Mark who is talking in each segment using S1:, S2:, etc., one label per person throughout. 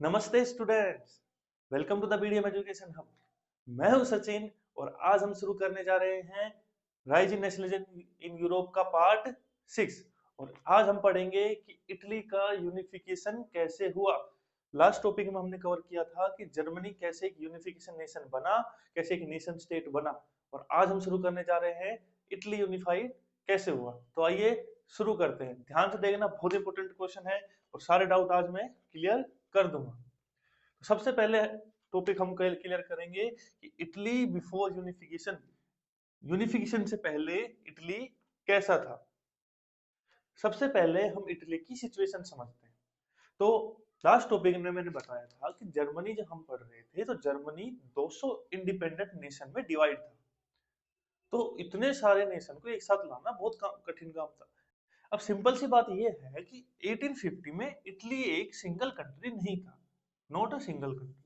S1: नमस्ते students, welcome to the BDM education hub. मैं हूं सचिन और आज हम शुरू करने जा रहे हैं rise in nationalism in Europe का पार्ट 6। और आज हम पढ़ेंगे कि इटली का यूनिफिकेशन कैसे हुआ। लास्ट टॉपिक में हमने कवर किया था कि जर्मनी कैसे एक यूनिफिकेशन नेशन बना, कैसे एक नेशन स्टेट बना। और आज हम शुरू करने जा रहे हैं इटली यूनिफाइड कैसे हुआ। तो आइए शुरू करते हैं। ध्यान से देखना, बहुत इंपॉर्टेंट क्वेश्चन है और सारे डाउट आज मैं क्लियर कर दूंगा। सबसे पहले टॉपिक हम क्लियर करेंगे कि इटली बिफोर यूनिफिकेशन, यूनिफिकेशन से पहले इटली कैसा था। सबसे पहले हम इटली की सिचुएशन समझते हैं। तो लास्ट टॉपिक में मैंने बताया था कि जर्मनी जब हम पढ़ रहे थे तो जर्मनी 200 इंडिपेंडेंट नेशन में डिवाइड था। तो इतने सारे नेशन को एक साथ लाना बहुत कठिन काम था। अब सिंपल सी बात यह है कि 1850 में इटली एक सिंगल कंट्री नहीं था, not a single country.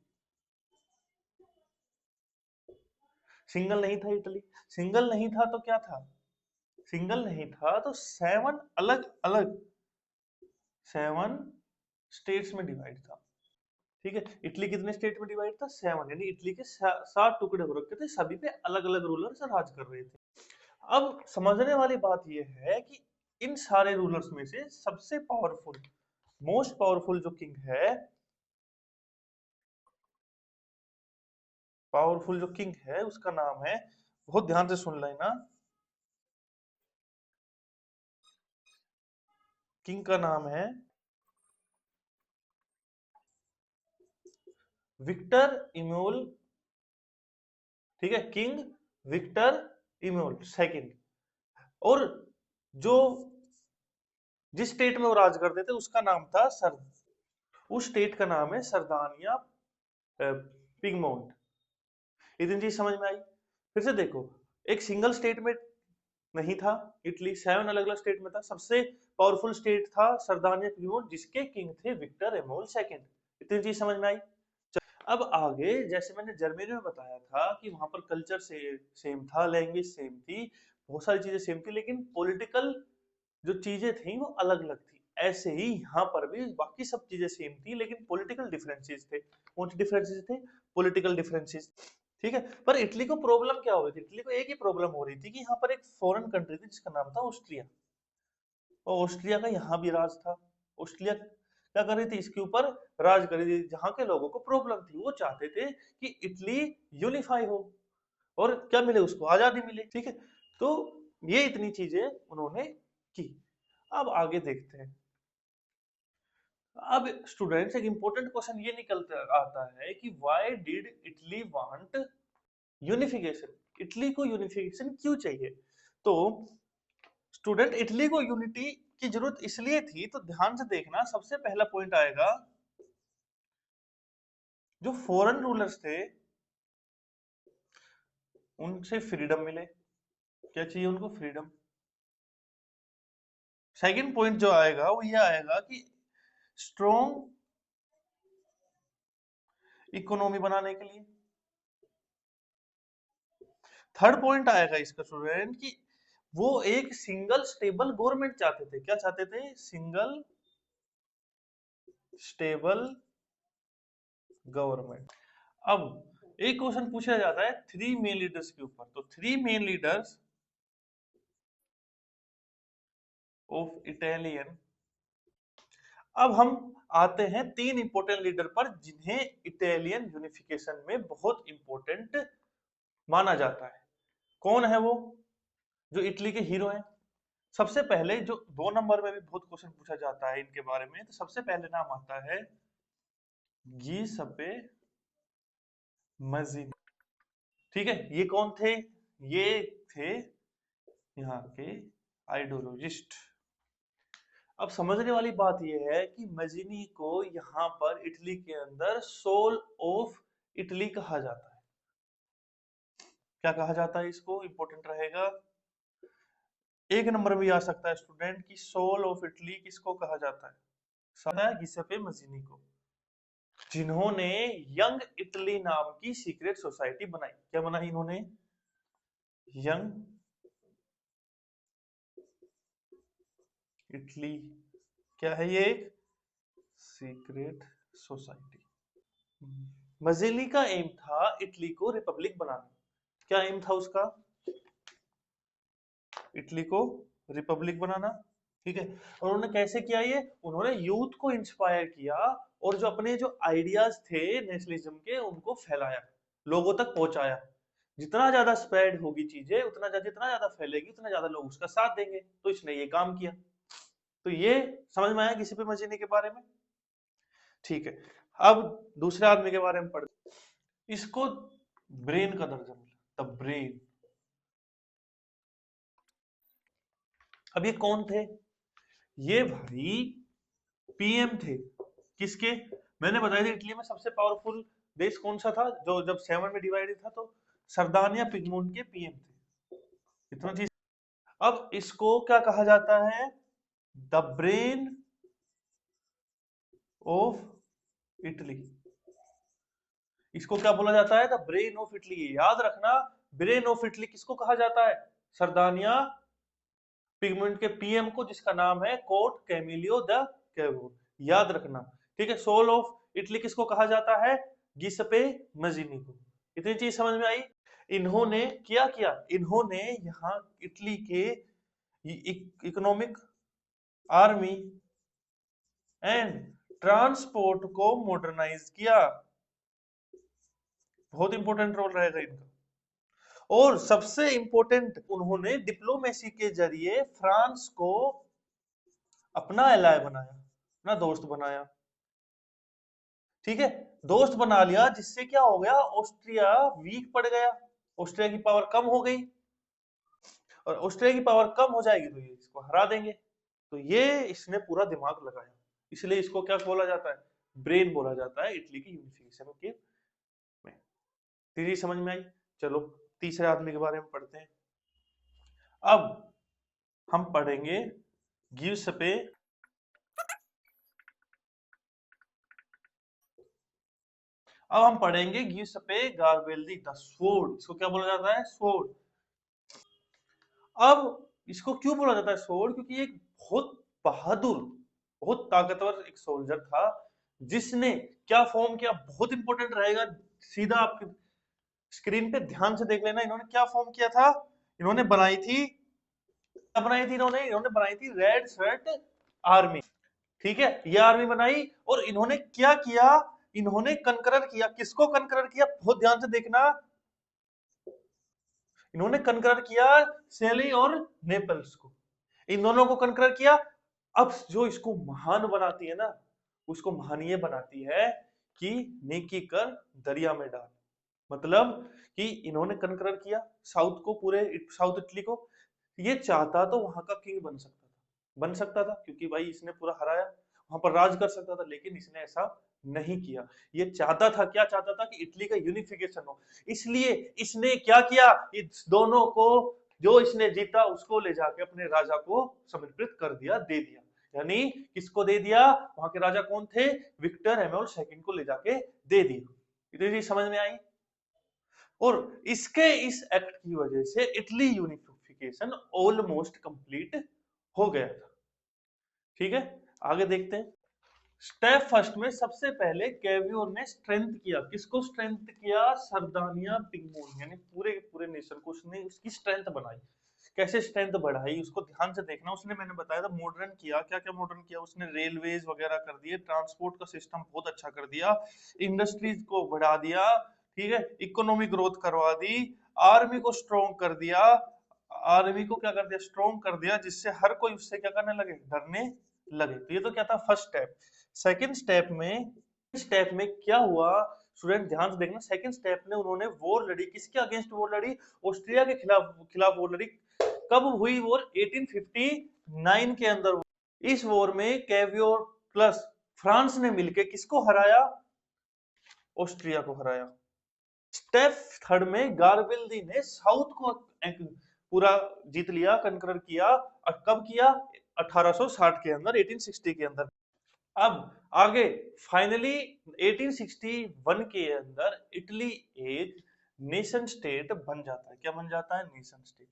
S1: Single नहीं था इटली। सिंगल नहीं था तो क्या था? सिंगल नहीं था तो सेवन स्टेट्स में डिवाइड था। ठीक है, इटली कितने स्टेट में डिवाइड था? 7, यानी इटली के 7 टुकड़े हो रखे थे, सभी पे अलग अलग रूलर्स राज कर रहे थे। अब समझने वाली बात यह है कि इन सारे रूलर्स में से सबसे पावरफुल, मोस्ट पावरफुल जो किंग है, पावरफुल जो किंग है उसका नाम है, बहुत ध्यान से सुन लेना, किंग का नाम है विक्टर इमोल। ठीक है, किंग विक्टर इमोल सेकंड। और जो जिस स्टेट में वो राज करते थे उसका नाम था सर, उस स्टेट का नाम है सरदानिया पिगमोंट। इतनी चीज समझ में आई? फिर से देखो, एक सिंगल स्टेट में नहीं था इटली, 7 अलग अलग स्टेट में था। सबसे पावरफुल स्टेट था सरदानिया पिगमोंट जिसके किंग थे विक्टर एमोल सेकंड। इतनी चीज समझ में आई? अब आगे, जैसे मैंने जर्मनी में बताया था कि वहां पर कल्चर से सेम था, लैंग्वेज सेम थी, बहुत सारी चीजें सेम थी, लेकिन पॉलिटिकल जो चीजें थी वो अलग अलग थी। ऐसे ही यहाँ पर भी बाकी सब चीजें सेम थी लेकिन पॉलिटिकल डिफरेंसेस थे। कौन से डिफरेंसेस थे? Political differences. ठीक है, पर इटली को प्रॉब्लम क्या हो रही थी? इटली को एक ही प्रॉब्लम हो रही थी कि यहाँ पर एक फॉरेन कंट्री थी जिसका नाम था ऑस्ट्रिया, और ऑस्ट्रिया का यहाँ भी राज था। ऑस्ट्रिया क्या कर रही थी? इसके ऊपर राज कर रही थी। जहाँ के लोगों को प्रॉब्लम थी, वो चाहते थे कि इटली यूनिफाई हो और क्या मिले उसको? आजादी मिले। ठीक है, तो ये इतनी चीजें उन्होंने की। अब आगे देखते हैं। अब स्टूडेंट्स, एक इंपॉर्टेंट क्वेश्चन ये निकल आता है कि why did Italy want unification? Italy को यूनिफिकेशन क्यों चाहिए? तो स्टूडेंट, इटली को यूनिटी की जरूरत इसलिए थी, तो ध्यान से देखना, सबसे पहला पॉइंट आएगा, जो फॉरेन रूलर्स थे उनसे फ्रीडम मिले। क्या चाहिए उनको? फ्रीडम। सेकंड पॉइंट जो आएगा वो ये आएगा कि स्ट्रॉन्ग इकोनॉमी बनाने के लिए। थर्ड पॉइंट आएगा इसका स्टूडेंट कि वो एक सिंगल स्टेबल गवर्नमेंट चाहते थे। क्या चाहते थे? Single stable government. अब एक क्वेश्चन पूछा जाता है थ्री मेन लीडर्स के ऊपर, तो three main leaders of Italian. अब हम आते हैं तीन इंपॉर्टेंट लीडर पर जिन्हें इटालियन यूनिफिकेशन में बहुत इंपॉर्टेंट माना जाता है। कौन है वो जो इटली के हीरो हैं? सबसे पहले, जो 2 नंबर में भी बहुत क्वेश्चन पूछा जाता है इनके बारे में, तो सबसे पहले नाम आता है गीसपे मजीनी। ठीक है, ये कौन थे? ये थे यहाँ के आइडियोलॉजिस्ट। अब समझने वाली बात यह है कि मजीनी को यहाँ पर इटली के अंदर सोल ऑफ इटली कहा जाता है। क्या कहा जाता है इसको? इंपॉर्टेंट रहेगा, 1 नंबर भी आ सकता है स्टूडेंट, की सोल ऑफ इटली किसको कहा जाता है? सदा गिसेपे मजीनी को, जिन्होंने यंग इटली नाम की सीक्रेट सोसाइटी बनाई। क्या बनाई इन्होंने? Young Italy. क्या है ये? एक सीक्रेट सोसाइटी। मजेली का एम था इटली को रिपब्लिक बनाना। क्या एम था उसका? इटली को रिपब्लिक बनाना। ठीक है। और उन्होंने कैसे किया ये? उन्होंने यूथ को इंस्पायर किया और जो अपने जो आइडियाज थे नेशनलिज्म के उनको फैलाया, लोगों तक पहुंचाया। जितना ज्यादा स्प्रेड होगी चीजें उतना जितना ज्यादा फैलेगी उतना ज्यादा लोग उसका साथ देंगे, तो इसने ये काम किया। तो ये समझ में आया किसी पे मजीनी के बारे में? ठीक है। अब दूसरे आदमी के बारे में पढ़। इसको ब्रेन का दर्जा मिला, द ब्रेन। अब ये कौन थे? ये भाई पीएम थे। किसके? मैंने बताया था इटली में सबसे पावरफुल देश कौन सा था जो जब 7 में डिवाइडेड था, तो सरदानिया पिगमोंट के पीएम थे। इतना चीज। अब इसको क्या कहा जाता है? The brain of Italy. इसको क्या बोला जाता है? The brain of Italy. याद रखना, ब्रेन ऑफ इटली किसको कहा जाता है? सरदानिया पिगमेंट के पीएम को, जिसका नाम है कोट कैमिलियो द कैवो। याद रखना। ठीक है। सोल ऑफ इटली किसको कहा जाता है? गिसपे मजीनी को। इतनी चीज समझ में आई? इन्होंने क्या किया? इन्होंने यहाँ इटली के इकोनॉमिक, आर्मी एंड ट्रांसपोर्ट को मॉडर्नाइज किया। बहुत इंपॉर्टेंट रोल रहेगा इनका। और सबसे इंपॉर्टेंट, उन्होंने डिप्लोमेसी के जरिए फ्रांस को अपना एलाय बनाया, अपना दोस्त बनाया। ठीक है। दोस्त बना लिया, जिससे क्या हो गया? ऑस्ट्रिया वीक पड़ गया, ऑस्ट्रिया की पावर कम हो गई। और ऑस्ट्रिया की पावर कम हो जाएगी तो ये इसको हरा देंगे। तो ये इसने पूरा दिमाग लगाया, इसलिए इसको क्या बोला जाता है? ब्रेन बोला जाता है इटली की यूनिफिकेशन के में। तीसरी समझ में आई? चलो तीसरे आदमी के बारे में पढ़ते हैं। अब हम पढ़ेंगे गियुसेप्पे। अब हम पढ़ेंगे गियुसेप्पे गारबेल्दी द स्वॉर्ड। इसको क्या बोला जाता है? स्वॉर्ड। अब इसको क्यों बोला जाता है स्वॉर्ड? क्योंकि एक बहुत बहादुर, बहुत ताकतवर एक सोल्जर था, जिसने क्या फॉर्म किया, बहुत इंपॉर्टेंट रहेगा। सीधा आपके स्क्रीन पे ध्यान से देख लेना। इन्होंने क्या फॉर्म किया था? इन्होंने बनाई थी, क्या बनाई थी इन्होंने? इन्होंने बनाई थी रेड शर्ट आर्मी। ठीक है। ये आर्मी बनाई और इन्होंने क्या किया? इन्होंने कनकरर किया। किसको कनकरर किया? बहुत ध्यान से देखना। इन्होंने कनकरर किया सेली और नेपल्स को। इन दोनों को कनकरर किया। अब जो इसको महान बनाती है ना, उसको महान ये बनाती है कि नेकी कर दरिया में डाल। मतलब कि इन्होंने कनकरर किया साउथ को, पूरे साउथ इटली को। ये चाहता तो वहां का किंग बन सकता था, बन सकता था, क्योंकि भाई इसने पूरा हराया, वहां पर राज कर सकता था, लेकिन इसने ऐसा नहीं किया। ये चाहता था, क्या चाहता था? कि इटली का यूनिफिकेशन हो। इसलिए इसने क्या किया? इस दोनों को, जो इसने जीता उसको ले जाके अपने राजा को समर्पित कर दिया, दे दिया। यानी किसको दे दिया? वहां के राजा कौन थे? विक्टर एमोल सेकंड को ले जाके दे दिया। इतनी चीज समझ में आई? और इसके इस एक्ट की वजह से इटली यूनिफिकेशन ऑलमोस्ट कंप्लीट हो गया था। ठीक है। आगे देखते हैं। स्टेप फर्स्ट में सबसे पहले कैवियोर ने स्ट्रेंथ किया। किसको स्ट्रेंथ किया? सरदानिया पिगमोन, यानी पूरे पूरे नेशन को उसने उसकी स्ट्रेंथ बनाई। कैसे स्ट्रेंथ बढ़ाई उसको ध्यान से देखना। उसने, मैंने बताया था, मॉडर्न किया। क्या क्या मॉडर्न किया उसने? रेलवेज वगैरह कर दिए, ट्रांसपोर्ट का सिस्टम बहुत अच्छा कर दिया, इंडस्ट्रीज को बढ़ा दिया। ठीक है। इकोनॉमिक ग्रोथ करवा दी, आर्मी को स्ट्रॉन्ग कर दिया। आर्मी को क्या कर दिया? स्ट्रॉन्ग कर दिया, जिससे हर कोई उससे क्या करने लगे? डरने लगे। तो ये तो क्या था? First step. सेकंड स्टेप में क्या हुआ? स्टूडेंट ध्यान से देखना। सेकंड स्टेप में उन्होंने वॉर लड़ी। किसके अगेंस्ट वॉर लड़ी? ऑस्ट्रिया के खिलाफ खिलाफ वॉर लड़ी। कब हुई वॉर? 1859 के अंदर। इस वॉर में कैवियोर प्लस फ्रांस ने मिलकर किसको हराया? ऑस्ट्रिया को हराया। स्टेप थर्ड में गारबेल्दी ने साउथ को पूरा जीत लिया, कंकरर किया। और कब किया? 1860 के अंदर, 1860 के अंदर। अब आगे फाइनली 1861 के अंदर इटली एक नेशन स्टेट बन जाता है। क्या बन जाता है? Nation state.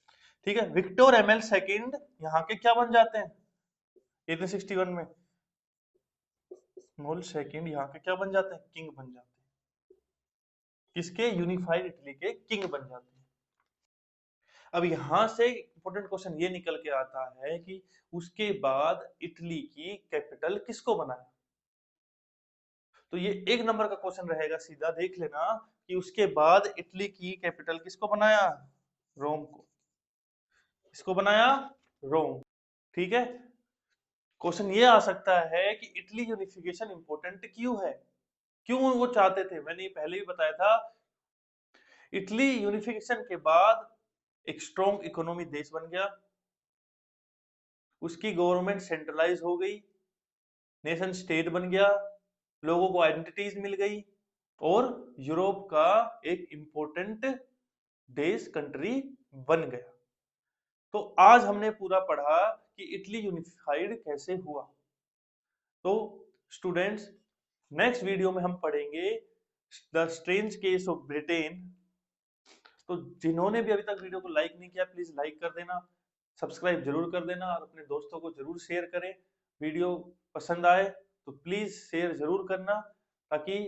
S1: ठीक है। विक्टर एमएल सेकंड यहाँ के क्या बन जाते हैं 1861 में? मोल सेकंड यहाँ के क्या बन जाते हैं, किंग बन जाते हैं। किसके, यूनिफाइड इटली के किंग बन जाते हैं। अब यहां से इंपॉर्टेंट क्वेश्चन ये निकल के आता है कि उसके बाद इटली की कैपिटल किसको बनाया। तो ये एक नंबर का क्वेश्चन रहेगा, सीधा देख लेना कि उसके बाद इटली की कैपिटल किसको बनाया, रोम को। किसको बनाया, रोम। ठीक है। क्वेश्चन ये आ सकता है कि इटली यूनिफिकेशन इंपॉर्टेंट क्यों है, क्यों वो चाहते थे। मैंने ये पहले भी बताया था, इटली यूनिफिकेशन के बाद एक स्ट्रॉन्ग इकोनॉमी देश बन गया, उसकी गवर्नमेंट सेंट्रलाइज हो गई, नेशन स्टेट बन गया, लोगों को आइडेंटिटीज मिल गई, और यूरोप का एक इंपॉर्टेंट देश, कंट्री बन गया। तो आज हमने पूरा पढ़ा कि इटली यूनिफाइड कैसे हुआ। तो स्टूडेंट्स, नेक्स्ट वीडियो में हम पढ़ेंगे the strange case of Britain. तो जिन्होंने भी अभी तक वीडियो को लाइक नहीं किया, प्लीज लाइक कर देना, सब्सक्राइब जरूर कर देना, और अपने दोस्तों को जरूर शेयर करें। वीडियो पसंद आए तो प्लीज शेयर जरूर करना, ताकि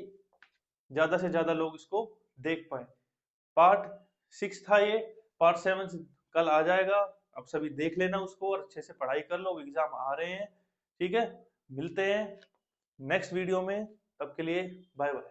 S1: ज्यादा से ज्यादा लोग इसको देख पाए। पार्ट 6 था ये, पार्ट 7 कल आ जाएगा। अब सभी देख लेना उसको और अच्छे से पढ़ाई कर लो, एग्जाम आ रहे हैं। ठीक है, मिलते हैं नेक्स्ट वीडियो में, तब के लिए बाय बाय।